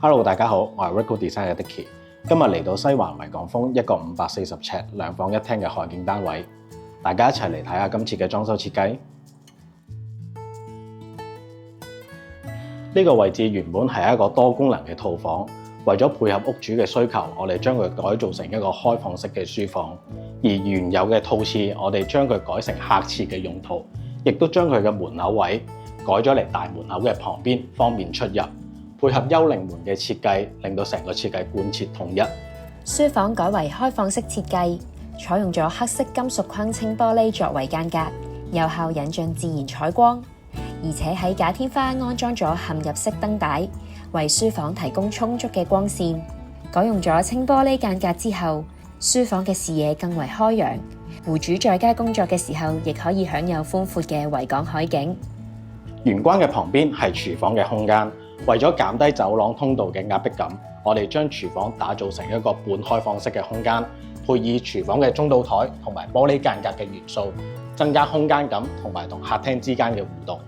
Hello， 大家好，我係 Rico Design 嘅 Dicky， 今日嚟到西環維港豐一個540尺兩房一廳嘅海景單位，大家一齊嚟睇下今次嘅裝修設計。呢個位置原本係一個多功能嘅套房，為咗配合屋主嘅需求，我哋將佢改造成一個開放式嘅書房。而原有嘅套廁，我哋將佢改成客廁嘅用途，亦都將佢嘅門口位改咗嚟大門口嘅旁邊，方便出入。配合幽靈門嘅設計，令到成個設計貫徹統一。書房改為開放式設計，採用咗黑色金屬框清玻璃作為間隔，有效引進自然採光。而且喺假天花安裝咗嵌入式燈帶，為書房提供充足嘅光線。改用咗清玻璃間隔之後，書房嘅視野更為開揚。戶主在家工作嘅時候，亦可以享有寬闊嘅維港海景。玄關嘅旁邊係廚房嘅空間。為咗減低走廊通道嘅壓迫感，我哋將廚房打造成一個半開放式嘅空間，配以廚房嘅中島台同埋玻璃間隔嘅元素，增加空間感同埋同客廳之間嘅互動。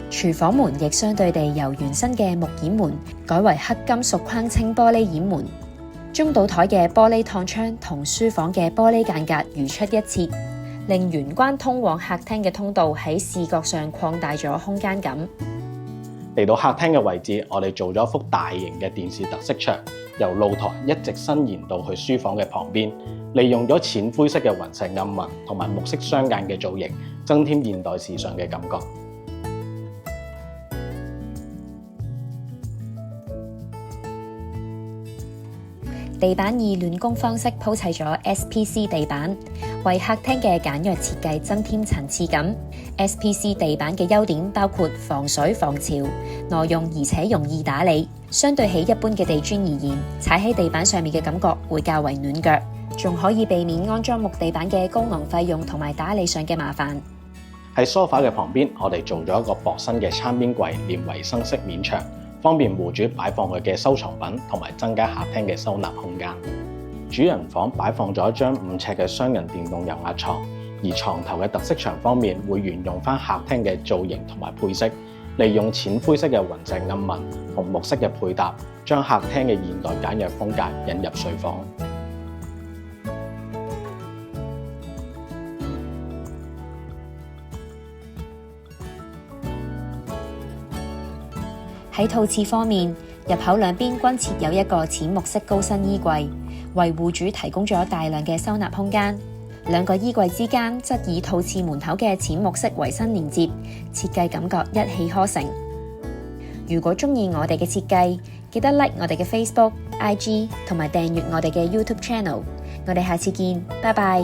廚房門亦相對地由原生嘅木掩門改為黑金屬框清玻璃掩門，中島台嘅玻璃趟窗同書房嘅玻璃間隔如出一轍，令玄關通往客廳嘅通道喺視覺上擴大咗空間感。嚟到客廳嘅位置，我哋做咗一幅大型嘅電視特色牆，由露台一直伸延到去書房嘅旁邊，利用咗淺灰色嘅雲石暗紋同埋木色相間嘅造型，增添現代時尚嘅感覺。地板以暖工方式鋪砌咗 SPC 地板，為客廳嘅簡約設計增添層次感。SPC 地板嘅優點包括防水防潮、耐用而且容易打理。相對起一般嘅地磚而言，踩喺地板上面嘅感覺會較為暖腳，仲可以避免安裝木地板嘅高昂費用同埋打理上嘅麻煩。喺梳化嘅旁邊，我哋做咗一個薄身嘅餐邊櫃，連維生式面牆，方便戶主擺放佢嘅收藏品，同埋增加客廳嘅收納空間。主人房擺放咗一張5尺嘅雙人電動油壓床，而床頭嘅特色牆方面會沿用翻客廳嘅造型同埋配色，利用淺灰色嘅雲石暗紋同木色嘅配搭，將客廳嘅現代簡約風格引入睡房。喺套廁方面，入口兩邊均設有一個淺木色高身衣櫃，為戶主提供咗大量嘅收納空間。兩個衣櫃之間則以套廁門口嘅淺木色為新連接，設計感覺一氣呵成。如果鍾意我哋嘅設計，記得 like 我哋嘅 Facebook、IG 同埋訂閱我哋嘅 YouTube Channel。我哋下次見，拜拜。